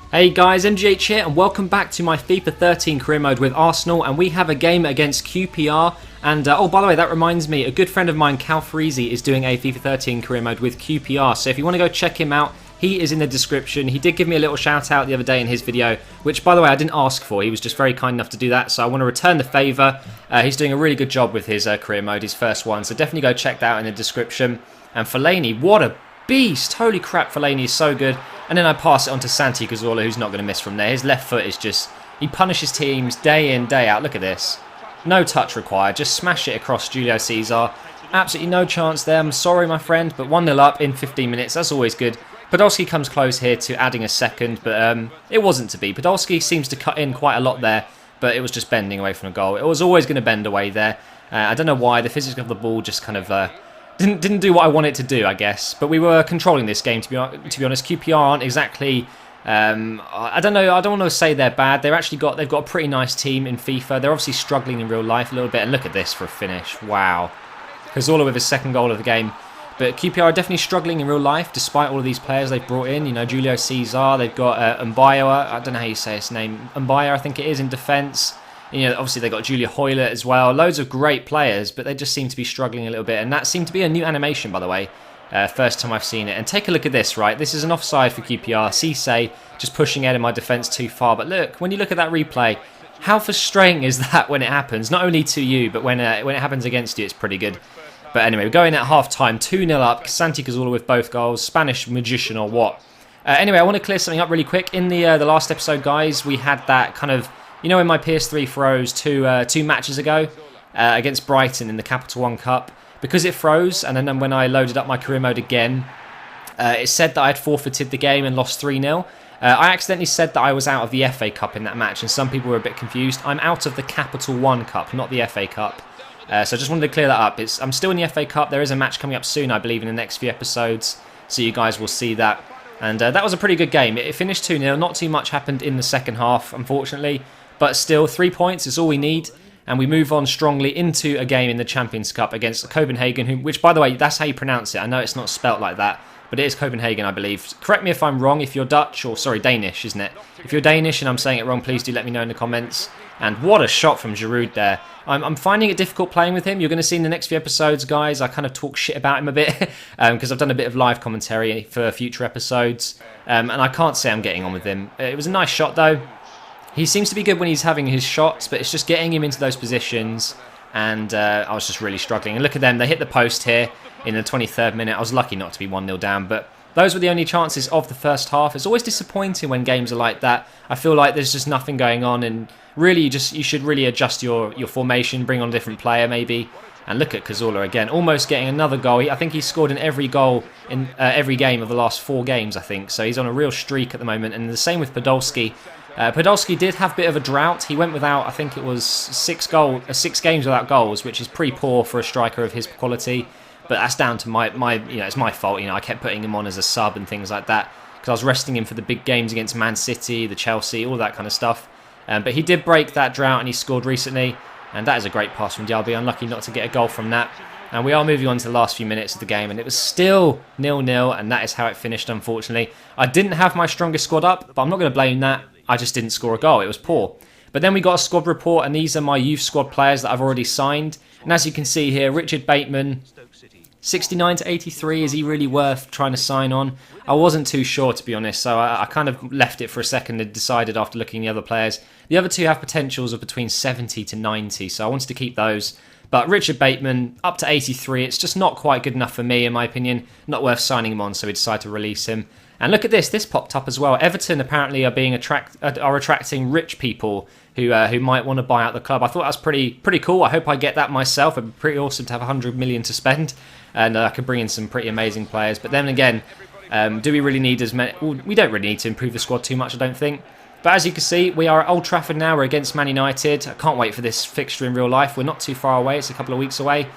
Hey guys, MGH here and welcome back to my FIFA 13 career mode with Arsenal, and we have a game against QPR. And oh, by the way, that reminds me, a good friend of mine, Calfreezy, is doing a FIFA 13 career mode with QPR, so if you want to go check him out, he is in the description. He did give me a little shout out the other day in his video, which by the way I didn't ask for. He was just very kind enough to do that, so I want to return the favour. He's doing a really good job with his career mode, his first one, so definitely go check that out in the description. And Fellaini, what a beast! Holy crap, Fellaini is so good. And then I pass it on to Santi Cazorla, who's not going to miss from there. His left foot is just, he punishes teams day in, day out. Look at this. No touch required, just smash it across Julio Cesar. Absolutely no chance there, I'm sorry my friend, but 1-0 up in 15 minutes, that's always good. Podolski comes close here to adding a second, but it wasn't to be. Podolski seems to cut in quite a lot there, but it was just bending away from the goal. It was always going to bend away there. I don't know why, the physics of the ball just kind of didn't do what I wanted to do, I guess. But we were controlling this game, to be honest. QPR aren't exactly, I don't know, I don't want to say they're bad. They've got a pretty nice team in FIFA. They're obviously struggling in real life a little bit. And look at this for a finish. Wow. Cazorla with his second goal of the game. But QPR are definitely struggling in real life, despite all of these players they've brought in. You know, Julio Cesar, they've got Mbaye, I don't know how you say his name. Mbaye, I think it is, in defence. You know, obviously they've got Julia Hoylett as well. Loads of great players, but they just seem to be struggling a little bit. And that seemed to be a new animation, by the way. First time I've seen it. And take a look at this, right? This is an offside for QPR. Cisse just pushing out of my defence too far. But look, when you look at that replay, how frustrating is that when it happens? Not only to you, but when it happens against you, it's pretty good. But anyway, we're going at half-time. 2-0 up. Santi Cazorla with both goals. Spanish magician or what? Anyway, I want to clear something up really quick. In the last episode, guys, we had that kind of... You know, in my PS3 froze two matches ago against Brighton in the Capital One Cup, because it froze, and then when I loaded up my career mode again, it said that I had forfeited the game and lost 3-0. I accidentally said that I was out of the FA Cup in that match, and some people were a bit confused. I'm out of the Capital One Cup, not the FA Cup. So I just wanted to clear that up. I'm still in the FA Cup. There is a match coming up soon, I believe, in the next few episodes, so you guys will see that. And that was a pretty good game. It finished 2-0. Not too much happened in the second half, unfortunately. But still, 3 points is all we need, and we move on strongly into a game in the Champions Cup against Copenhagen, which, by the way, that's how you pronounce it. I know it's not spelt like that, but it is Copenhagen, I believe. Correct me if I'm wrong, if you're Dutch, or sorry, Danish, isn't it? If you're Danish and I'm saying it wrong, please do let me know in the comments. And what a shot from Giroud there. I'm finding it difficult playing with him. You're going to see in the next few episodes, guys, I kind of talk shit about him a bit, because I've done a bit of live commentary for future episodes, and I can't say I'm getting on with him. It was a nice shot, though. He seems to be good when he's having his shots, but it's just getting him into those positions, and I was just really struggling. And look at them, they hit the post here in the 23rd minute. I was lucky not to be 1-0 down, but those were the only chances of the first half. It's always disappointing when games are like that. I feel like there's just nothing going on, and really you should really adjust your formation, bring on a different player maybe. And look at Cazorla again, almost getting another goal. I think he's scored in every goal in every game of the last 4 games, I think. So he's on a real streak at the moment, and the same with Podolski. Podolski did have a bit of a drought. He went without, I think it was 6 games without goals, which is pretty poor for a striker of his quality. But that's down to my you know, it's my fault. You know, I kept putting him on as a sub and things like that because I was resting him for the big games against Man City, the Chelsea, all that kind of stuff. But he did break that drought and he scored recently, and that is a great pass from Dialby. Unlucky not to get a goal from that. And we are moving on to the last few minutes of the game, and it was still 0-0, and that is how it finished, unfortunately. I didn't have my strongest squad up, but I'm not going to blame that. I just didn't score a goal. It was poor. But then we got a squad report, and these are my youth squad players that I've already signed. And as you can see here, Richard Bateman, 69 to 83. Is he really worth trying to sign on? I wasn't too sure, to be honest, so I kind of left it for a second and decided after looking at the other players. The other two have potentials of between 70 to 90, so I wanted to keep those. But Richard Bateman, up to 83, it's just not quite good enough for me, in my opinion. Not worth signing him on, so we decided to release him. And look at this, this popped up as well. Everton apparently are attracting rich people who might want to buy out the club. I thought that was pretty cool. I hope I get that myself. It'd be pretty awesome to have 100 million to spend, and I could bring in some pretty amazing players. But then again, do we really need as many? Well, we don't really need to improve the squad too much, I don't think. But as you can see, we are at Old Trafford now. We're against Man United. I can't wait for this fixture in real life. We're not too far away. It's a couple of weeks away.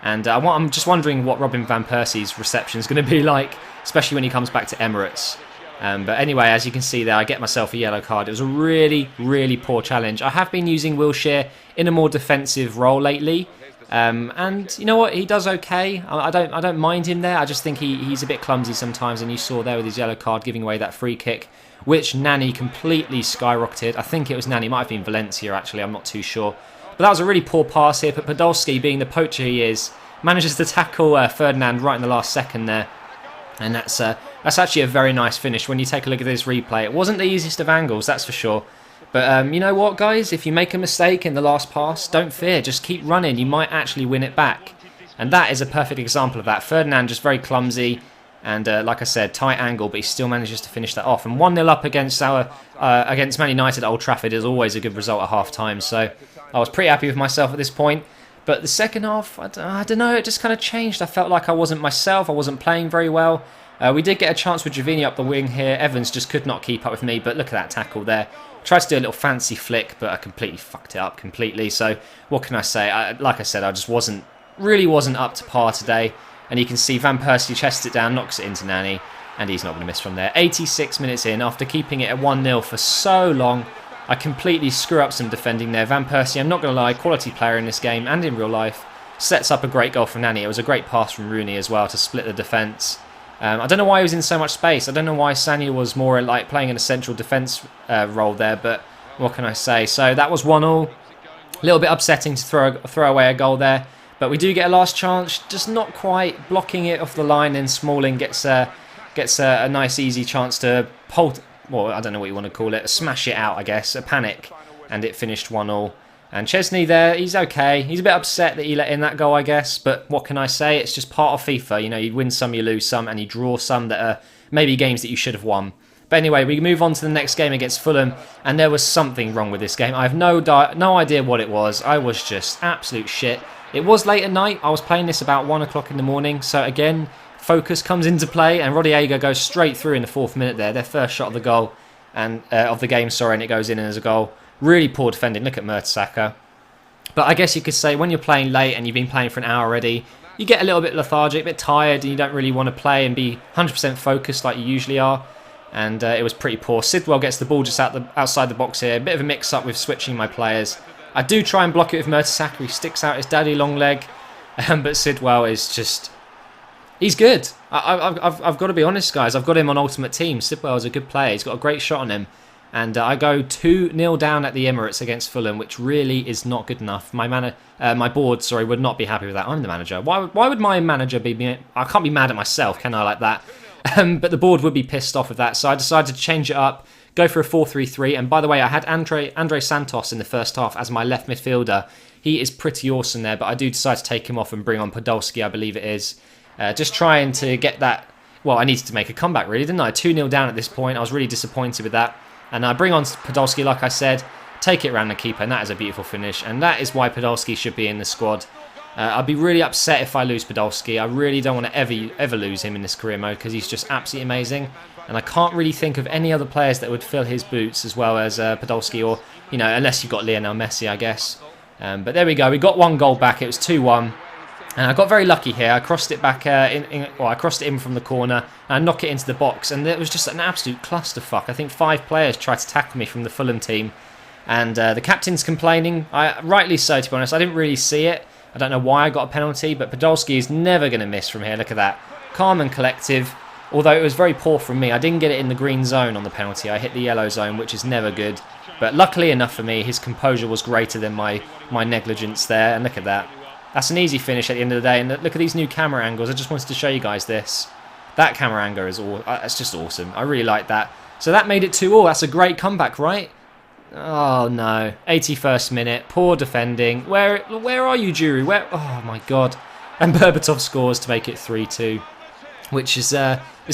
And I'm just wondering what Robin van Persie's reception is going to be like, especially when he comes back to Emirates. But anyway, as you can see there, I get myself a yellow card. It was a really, really poor challenge. I have been using Wilshere in a more defensive role lately. And you know what? He does okay. I don't mind him there. I just think he's a bit clumsy sometimes. And you saw there with his yellow card giving away that free kick. which Nani completely skyrocketed. I think it was Nani, might have been Valencia actually, I'm not too sure. But that was a really poor pass here, but Podolski, being the poacher he is, manages to tackle Ferdinand right in the last second there. And that's actually a very nice finish when you take a look at this replay. It wasn't the easiest of angles, that's for sure. But you know what, guys? If you make a mistake in the last pass, don't fear. Just keep running. You might actually win it back. And that is a perfect example of that. Ferdinand just very clumsy. And like I said, tight angle, but he still manages to finish that off. And 1-0 up against against Man United at Old Trafford is always a good result at half-time. So I was pretty happy with myself at this point. But the second half, I don't know, it just kind of changed. I felt like I wasn't myself. I wasn't playing very well. We did get a chance with Giovini up the wing here. Evans just could not keep up with me. But look at that tackle there. Tried to do a little fancy flick, but I completely fucked it up completely. So what can I say? Like I said, I just really wasn't up to par today. And you can see Van Persie chests it down, knocks it into Nani, and he's not going to miss from there. 86 minutes in, after keeping it at 1-0 for so long, I completely screw up some defending there. Van Persie, I'm not going to lie, quality player in this game and in real life, sets up a great goal from Nani. It was a great pass from Rooney as well to split the defence. I don't know why he was in so much space. I don't know why Sanya was more like playing in a central defence role there, but what can I say? So that was 1-1. A little bit upsetting to throw away a goal there. But we do get a last chance, just not quite blocking it off the line. And Smalling gets a nice easy chance to well, I don't know what you want to call it, smash it out, I guess, a panic, and it finished 1-1. And Chesney there, he's okay. He's a bit upset that he let in that goal, I guess. But what can I say? It's just part of FIFA. You know, you win some, you lose some, and you draw some that are maybe games that you should have won. But anyway, we move on to the next game against Fulham, and there was something wrong with this game. I have no idea what it was. I was just absolute shit. It was late at night. I was playing this about 1 o'clock in the morning. So again, focus comes into play, and Rodallega goes straight through in the 4th minute there. Their first shot of the goal, and of the game, sorry, and it goes in as a goal. Really poor defending. Look at Mertesacker. But I guess you could say when you're playing late and you've been playing for an hour already, you get a little bit lethargic, a bit tired, and you don't really want to play and be 100% focused like you usually are. And it was pretty poor. Sidwell gets the ball just outside the box here. A bit of a mix-up with switching my players. I do try and block it with Mertesacker. He sticks out his daddy long leg. But Sidwell is just... He's good. I've got to be honest, guys. I've got him on Ultimate Team. Sidwell is a good player. He's got a great shot on him. And I go 2-0 down at the Emirates against Fulham, which really is not good enough. My board, would not be happy with that. I'm the manager. Why would my manager be... I can't be mad at myself, can I, like that? But the board would be pissed off with that. So I decided to change it up, go for a 4-3-3. And by the way, I had Andre Santos in the first half as my left midfielder. He is pretty awesome there, but I do decide to take him off and bring on Podolski, I believe it is. Just trying to get that... Well, I needed to make a comeback, really, didn't I? 2-0 down at this point. I was really disappointed with that. And I bring on Podolski, like I said, take it around the keeper, and that is a beautiful finish. And that is why Podolski should be in the squad. I'd be really upset if I lose Podolski. I really don't want to ever lose him in this career mode because he's just absolutely amazing. And I can't really think of any other players that would fill his boots as well as Podolski, or, you know, unless you've got Lionel Messi, I guess. But there we go. We got 1 goal back. It was 2-1. And I got very lucky here. I crossed it back I crossed it in from the corner and I knock it into the box. And it was just an absolute clusterfuck. I think 5 players tried to tackle me from the Fulham team. And the captain's complaining. Rightly so, to be honest. I didn't really see it. I don't know why I got a penalty, but Podolski is never going to miss from here. Look at that. Calm and collective. Although it was very poor from me. I didn't get it in the green zone on the penalty. I hit the yellow zone, which is never good. But luckily enough for me, his composure was greater than my negligence there. And look at that. That's an easy finish at the end of the day. And look at these new camera angles. I just wanted to show you guys this. That camera angle is it's just awesome. I really like that. So that made it 2-2. That's a great comeback, right? Oh no. 81st minute. Poor defending. Where are you, Jury? Oh my god. And Berbatov scores to make it 3-2. Which is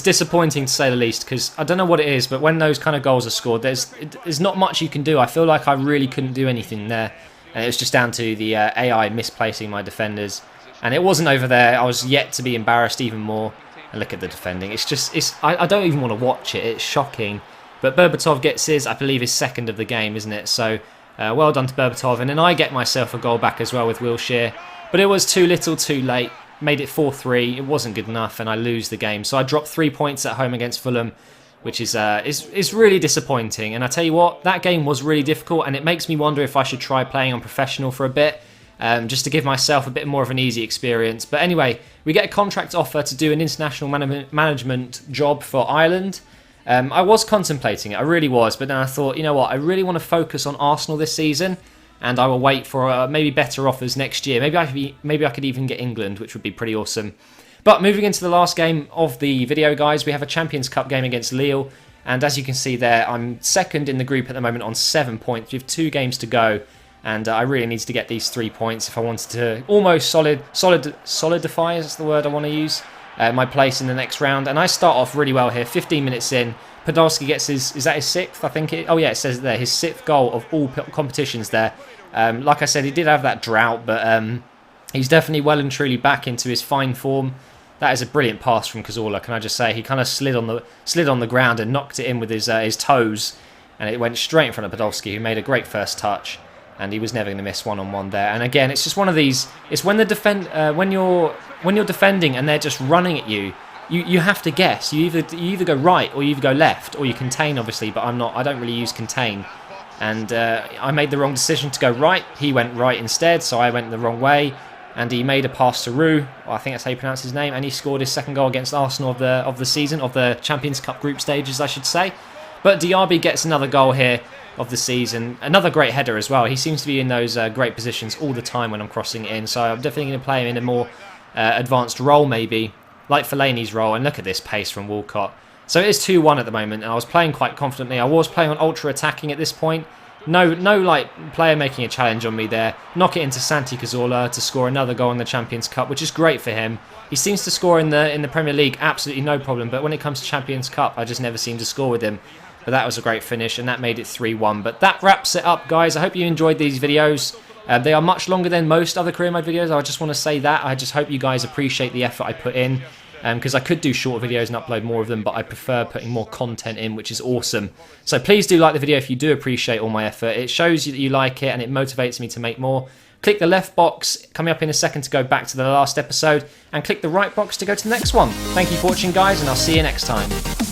disappointing to say the least, because I don't know what it is, but when those kind of goals are scored, there's not much you can do. I feel like I really couldn't do anything there. And it was just down to the AI misplacing my defenders. And it wasn't over there. I was yet to be embarrassed even more. And look at the defending. I don't even want to watch it. It's shocking. But Berbatov gets I believe his second of the game, isn't it? So well done to Berbatov. And then I get myself a goal back as well with Wilshere. But it was too little too late. Made it 4-3. It wasn't good enough and I lose the game. So I dropped 3 points at home against Fulham, which is really disappointing. And I tell you what, that game was really difficult, and it makes me wonder if I should try playing on professional for a bit, just to give myself a bit more of an easy experience. But anyway, we get a contract offer to do an international management job for Ireland. I was contemplating it, I really was, but then I thought, you know what, I really want to focus on Arsenal this season, and I will wait for maybe better offers next year. Maybe I could even get England, which would be pretty awesome. But moving into the last game of the video, guys, we have a Champions Cup game against Lille, and as you can see there, I'm second in the group at the moment on 7 points. We have 2 games to go, and I really need to get these 3 points if I wanted to almost solidify, is the word I want to use, my place in the next round. And I start off really well here, 15 minutes in. Podolski gets his, is that his 6th? I think oh yeah, it says there, his 6th goal of all competitions there. Like I said, he did have that drought, but he's definitely well and truly back into his fine form. That is a brilliant pass from Cazorla, can I just say. He kind of slid on the ground and knocked it in with his toes, and it went straight in front of Podolski, who made a great first touch. And he was never going to miss one-on-one there. And again, it's just one of these. It's when when you're defending and they're just running at you. You have to guess. You either go right or you either go left, or you contain, obviously. But I don't really use contain. And I made the wrong decision to go right. He went right instead, so I went the wrong way. And he made a pass to Roux. Well, I think that's how you pronounce his name. And he scored his 2nd goal against Arsenal of the season, of the Champions Cup group stages, I should say. But Diaby gets another goal here of the season. Another great header as well. He seems to be in those great positions all the time when I'm crossing it in. So I'm definitely going to play him in a more advanced role, maybe, like Fellaini's role. And look at this pace from Walcott. So it is 2-1 at the moment, and I was playing quite confidently. I was playing on ultra attacking at this point. No like player making a challenge on me there. Knock it into Santi Cazorla to score another goal in the Champions Cup, which is great for him. He seems to score in the Premier League absolutely no problem, but when it comes to Champions Cup, I just never seem to score with him. But that was a great finish, and that made it 3-1. But that wraps it up, guys. I hope you enjoyed these videos. They are much longer than most other career mode videos. I just want to say that. I just hope you guys appreciate the effort I put in, because I could do shorter videos and upload more of them, but I prefer putting more content in, which is awesome. So please do like the video if you do appreciate all my effort. It shows you that you like it, and it motivates me to make more. Click the left box coming up in a second to go back to the last episode, and click the right box to go to the next one. Thank you for watching, guys, and I'll see you next time.